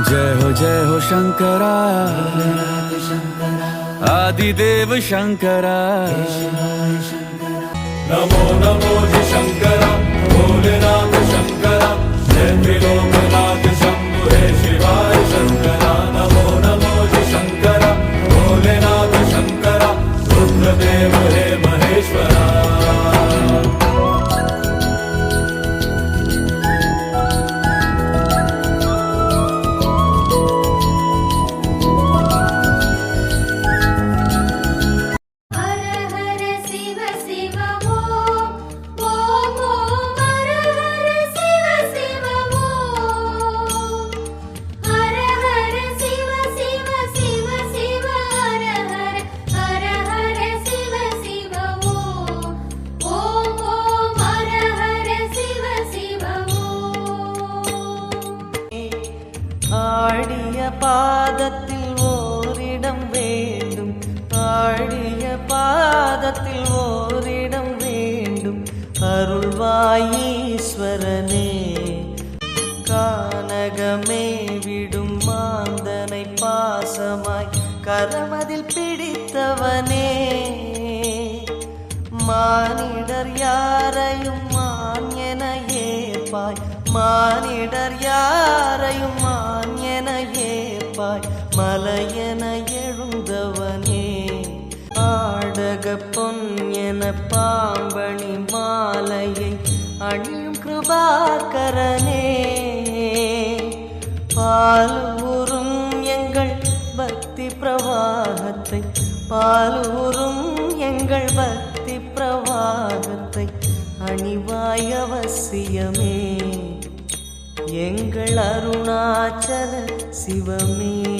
जय हो शंकरा आदिदेव शंकरा नमो नमो जी शंकरा भोलेनाथ शंकरा जय त्रिलोकनाथ शंभु हे शिवाय शंकरा नमो नमो जी शंकरा भोलेनाथ शंकरा रुद्रदेव हे महेश्वरा ஆடிய பாதத்தில் ஓரிடம் வேண்டும், ஆடிய பாதத்தில் ஓரிடம் வேண்டும். அருள்வாயீஸ்வரனே கானகமே விடும் மாந்தனை பாசமாய் கரமதில் பிடித்தவனே மானிடர் யாரையும் மான் என ஏற்பாய், மானிடர் யாரையும் மான் என ஏற்பாய். மலையென எழுந்தவனே ஆடக பொன் என பாம்பணி மாலையை அணியும் கிருபாகரனே பாலூரும் எங்கள் பக்தி பிரவாகத்தை, பாலூரும் எங்கள் பக்தி பிரவாகத்தை அணிவாய் அவசியமே எங்கள் அருணாச்சல சிவமே.